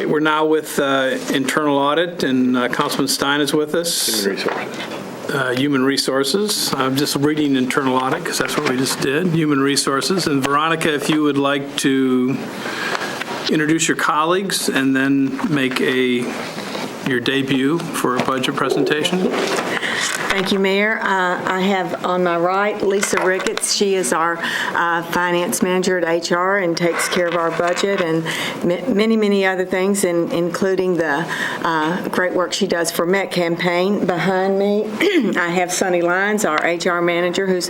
Okay, we're now with internal audit, and Councilman Stein is with us. Human resources. Human resources. I'm just reading internal audit because that's what we just did. Human resources. And Veronica, if you would like to introduce your colleagues and then make your debut for a budget presentation. Thank you, Mayor. I have on my right Lisa Ricketts. She is our finance manager at HR and takes care of our budget and many, many other things, including the great work she does for Met Campaign. Behind me, I have Sunny Lyons, our HR manager, who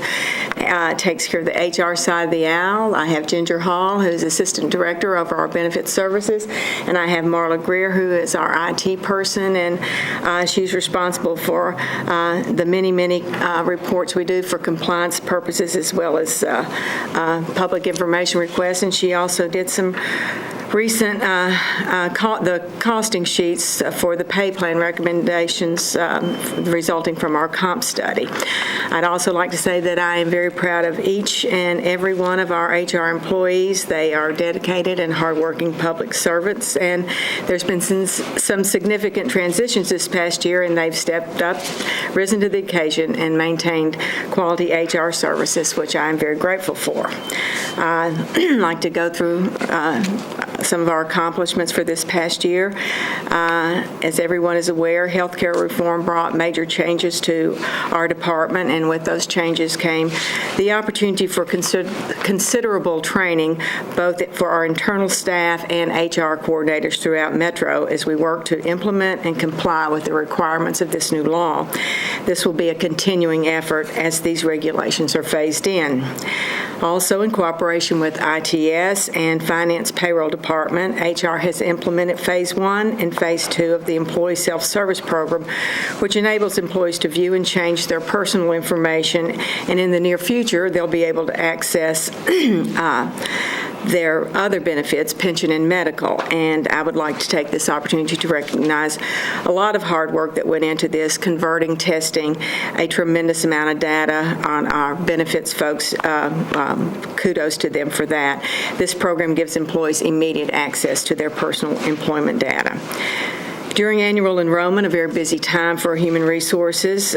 takes care of the HR side of the aisle. I have Ginger Hall, who's assistant director of our benefit services, and I have Marla Greer, who is our IT person, and she's responsible for the many, many reports we do for compliance purposes as well as public information requests. And she also did some recent the costing sheets for the pay plan recommendations resulting from our comp study. I'd also like to say that I am very proud of each and every one of our HR employees. They are dedicated and hardworking public servants, and there's been some significant transitions this past year, and they've stepped up, risen to the occasion, and maintained quality HR services, which I am very grateful for. I'd like to go through some of our accomplishments for this past year. As everyone is aware, healthcare reform brought major changes to our department, and with those changes came the opportunity for considerable training, both for our internal staff and HR coordinators throughout Metro, as we work to implement and comply with the requirements of this new law. This will be a continuing effort as these regulations are phased in. Also, in cooperation with ITS and Finance Payroll Department, HR has implemented Phase 1 and Phase 2 of the Employee Self-Service Program, which enables employees to view and change their personal information, and in the near future, they'll be able to access their other benefits, pension and medical. And I would like to take this opportunity to recognize a lot of hard work that went into this, converting, testing a tremendous amount of data on our benefits folks. Kudos to them for that. This program gives employees immediate access to their personal employment data. During annual enrollment, a very busy time for human resources,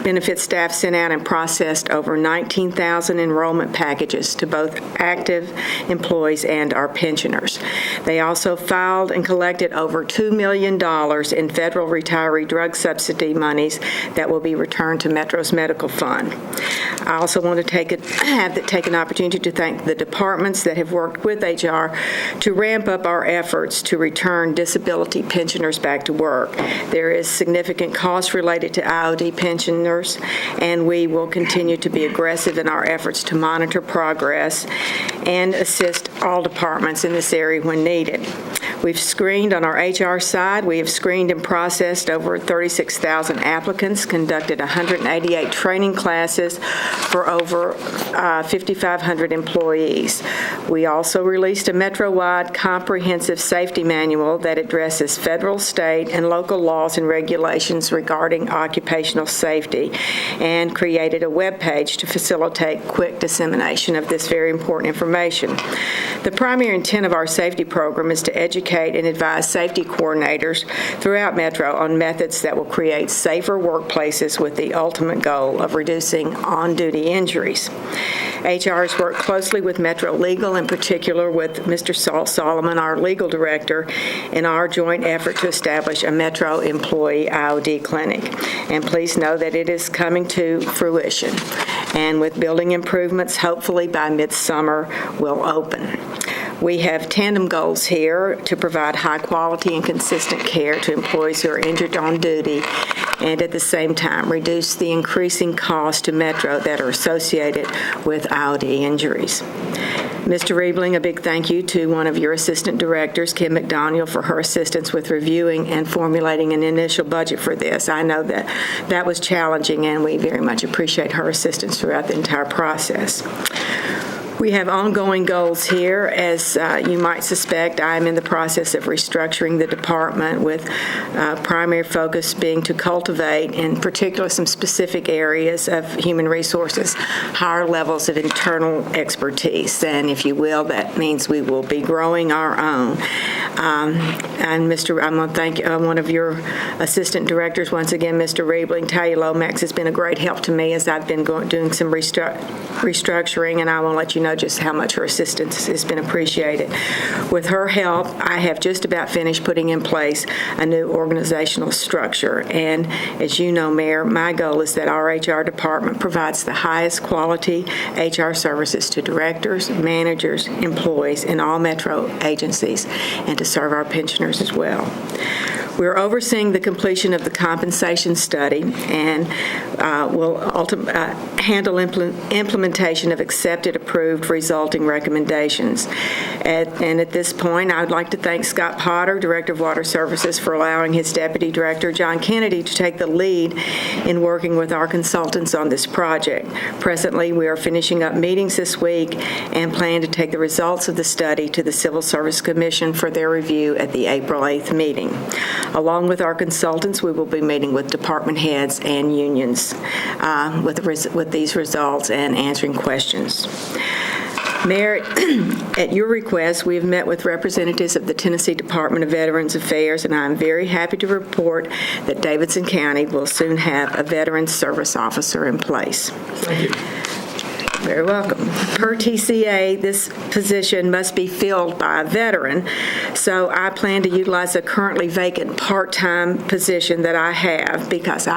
benefit staff sent out and processed over 19,000 enrollment packages to both active employees and our pensioners. They also filed and collected over $2 million in federal retiree drug subsidy monies that will be returned to Metro's medical fund. I also want to take an opportunity to thank the departments that have worked with HR to ramp up our efforts to return disability pensioners back to work. There is significant cost related to IOD pensioners, and we will continue to be aggressive in our efforts to monitor progress and assist all departments in this area when needed. We've screened on our HR side. We have screened and processed over 36,000 applicants, conducted 188 training classes for over 5,500 employees. We also released a Metro-wide comprehensive safety manual that addresses federal, state, and local laws and regulations regarding occupational safety, and created a web page to facilitate quick dissemination of this very important information. The primary intent of our safety program is to educate and advise safety coordinators throughout Metro on methods that will create safer workplaces with the ultimate goal of reducing on-duty injuries. HR has worked closely with Metro Legal, in particular with Mr. Saul Solomon, our legal director, in our joint effort to establish a Metro employee IOD clinic. And please know that it is coming to fruition. And with building improvements, hopefully by midsummer, we'll open. We have tandem goals here to provide high quality and consistent care to employees who are injured on duty, and at the same time reduce the increasing costs to Metro that are associated with IOD injuries. Mr. Riebling, a big thank you to one of your assistant directors, Kim McDaniel, for her assistance with reviewing and formulating an initial budget for this. I know that was challenging, and we very much appreciate her assistance throughout the entire process. We have ongoing goals here. As you might suspect, I am in the process of restructuring the department with primary focus being to cultivate, in particular, some specific areas of human resources, higher levels of internal expertise. And if you will, that means we will be growing our own. And I'm going to thank one of your assistant directors once again, Mr. Riebling. Talia Lomax has been a great help to me as I've been doing some restructuring, and I will let you know just how much her assistance has been appreciated. With her help, I have just about finished putting in place a new organizational structure. And as you know, Mayor, my goal is that our HR department provides the highest quality HR services to directors, managers, employees in all metro agencies, and to serve our pensioners as well. We're overseeing the completion of the compensation study and will handle implementation of accepted, approved, resulting recommendations. And at this point, I would like to thank Scott Potter, Director of Water Services, for allowing his Deputy Director, John Kennedy, to take the lead in working with our consultants on this project. Presently, we are finishing up meetings this week and plan to take the results of the study to the Civil Service Commission for their review at the April 8th meeting. Along with our consultants, we will be meeting with department heads and unions with these results and answering questions. Mayor, at your request, we have met with representatives of the Tennessee Department of Veterans Affairs, and I am very happy to report that Davidson County will soon have a Veterans Service Officer in place. Thank you. Very welcome. Per TCA, this position must be filled by a veteran, so I plan to utilize a currently vacant part-time position that I have because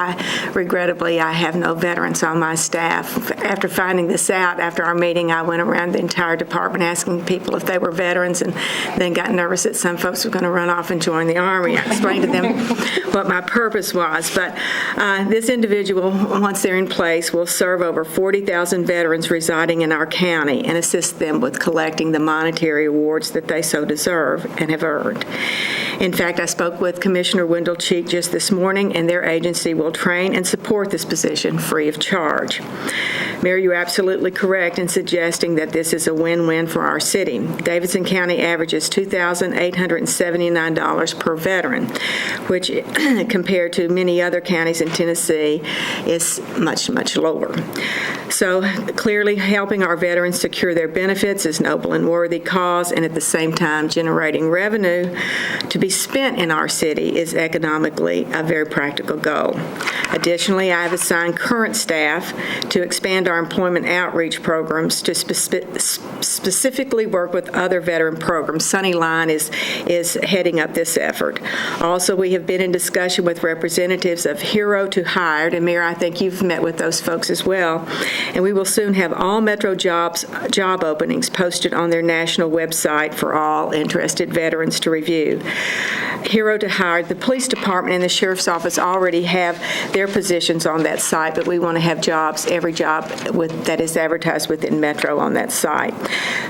regrettably, I have no veterans on my staff. After finding this out, after our meeting, I went around the entire department asking people if they were veterans and then got nervous that some folks were going to run off and join the Army. I explained to them what my purpose was, but this individual, once they're in place, will serve over 40,000 veterans residing in our county and assist them with collecting the monetary awards that they so deserve and have earned. In fact, I spoke with Commissioner Wendell Cheek just this morning, and their agency will train and support this position free of charge. Mayor, you're absolutely correct in suggesting that this is a win-win for our city. Davidson County averages $2,879 per veteran, which compared to many other counties in Tennessee is much, much lower. So clearly helping our veterans secure their benefits is noble and worthy cause, and at the same time generating revenue to be spent in our city is economically a very practical goal. Additionally, I have assigned current staff to expand our employment outreach programs to specifically work with other veteran programs. Sunny Line is heading up this effort. Also, we have been in discussion with representatives of Hero to Hired, and Mayor, I think you've met with those folks as well, and we will soon have all Metro job openings posted on their national website for all interested veterans to review. Hero to Hired, the police department and the sheriff's office already have their positions on that site, but we want to have every job that is advertised within Metro on that site.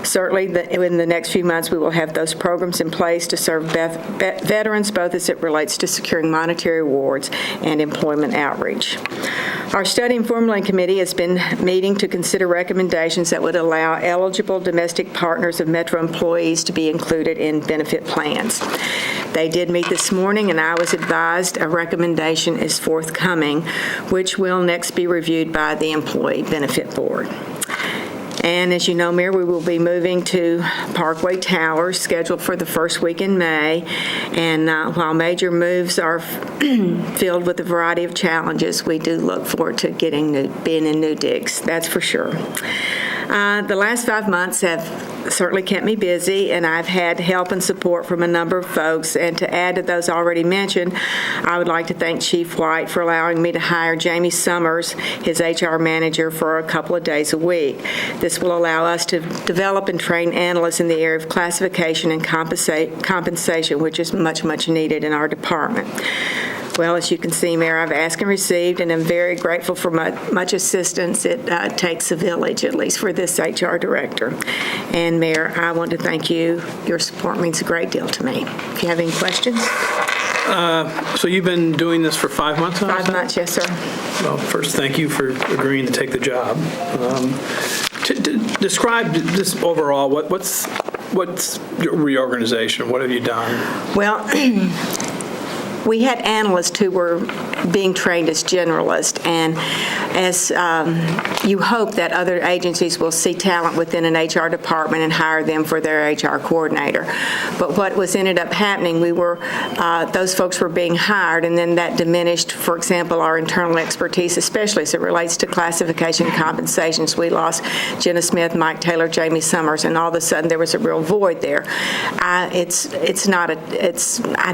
Certainly, in the next few months, we will have those programs in place to serve veterans, both as it relates to securing monetary awards and employment outreach. Our Study and Formulating Committee has been meeting to consider recommendations that would allow eligible domestic partners of Metro employees to be included in benefit plans. They did meet this morning, and I was advised a recommendation is forthcoming, which will next be reviewed by the Employee Benefit Board. And as you know, Mayor, we will be moving to Parkway Towers, scheduled for the first week in May. And while major moves are filled with a variety of challenges, we do look forward to being in new digs, that's for sure. The last 5 months have certainly kept me busy, and I've had help and support from a number of folks. And to add to those already mentioned, I would like to thank Chief White for allowing me to hire Jamie Summers, his HR manager, for a couple of days a week. This will allow us to develop and train analysts in the area of classification and compensation, which is much, much needed in our department. Well, as you can see, Mayor, I've asked and received, and I'm very grateful for much assistance it takes a village, at least for this HR director. And Mayor, I want to thank you. Your support means a great deal to me. If you have any questions? So you've been doing this for 5 months now? 5 months, yes, sir. Well, first, thank you for agreeing to take the job. Describe just overall, what's your reorganization? What have you done? Well, we had analysts who were being trained as generalists, and as you hope that other agencies will see talent within an HR department and hire them for their HR coordinator. But what ended up happening, those folks were being hired, and then that diminished, for example, our internal expertise, especially as it relates to classification and compensations. We lost Jenna Smith, Mike Taylor, Jamie Summers, and all of a sudden there was a real void there. I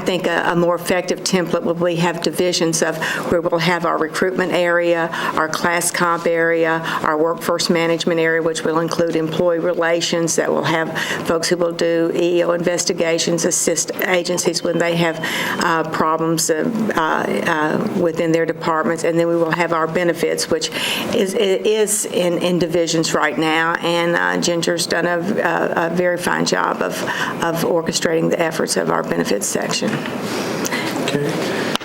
think a more effective template will be have divisions of where we'll have our recruitment area, our class comp area, our workforce management area, which will include employee relations, that will have folks who will do EEO investigations, assist agencies when they have problems within their departments, and then we will have our benefits, which is in divisions right now, and Ginger's done a very fine job of orchestrating the efforts of our benefits section. Okay.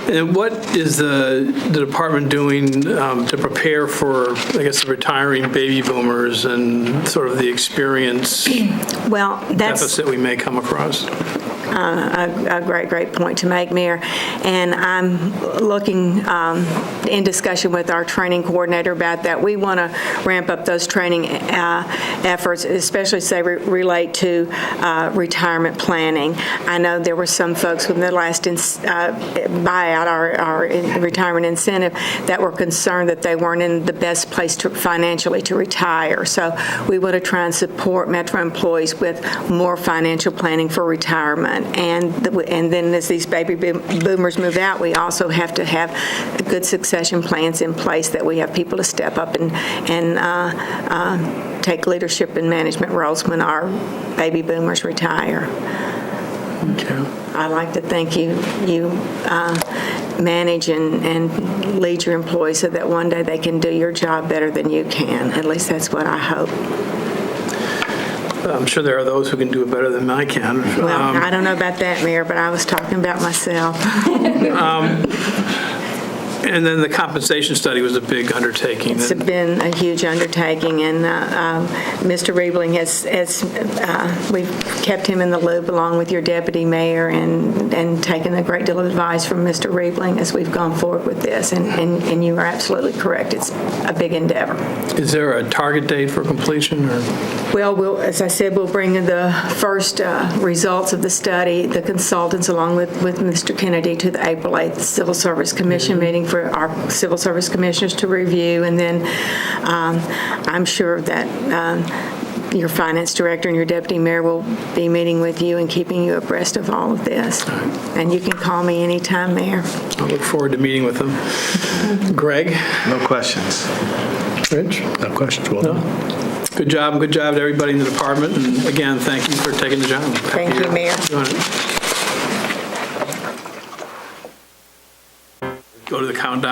And what is the department doing to prepare for, I guess, the retiring baby boomers and sort of the experience deficit we may come across? A great point to make, Mayor. And I'm looking in discussion with our training coordinator about that. We want to ramp up those training efforts, especially as they relate to retirement planning. I know there were some folks with the last buyout, our retirement incentive, that were concerned that they weren't in the best place financially to retire. So we want to try and support Metro employees with more financial planning for retirement. And then as these baby boomers move out, we also have to have good succession plans in place, that we have people to step up and take leadership and management roles when our baby boomers retire. Okay. I'd like to thank you manage and lead your employees so that one day they can do your job better than you can. At least that's what I hope. I'm sure there are those who can do it better than I can. Well, I don't know about that, Mayor, but I was talking about myself. And then the compensation study was a big undertaking. It's been a huge undertaking, and Mr. Riebling we've kept him in the loop along with your deputy mayor and taken a great deal of advice from Mr. Riebling as we've gone forward with this, and you are absolutely correct. It's a big endeavor. Is there a target date for completion? Or? Well, as I said, we'll bring the first results of the study, the consultants, along with Mr. Kennedy, to the April 8th Civil Service Commission meeting for our Civil Service Commissioners to review. And then I'm sure that your finance director and your deputy mayor will be meeting with you and keeping you abreast of all of this. And you can call me anytime, Mayor. I look forward to meeting with them. Greg? No questions. Rich? No questions. Well done. Good job. Good job to everybody in the department. And again, thank you for taking the job. Thank you, Mayor. Go to the countdown.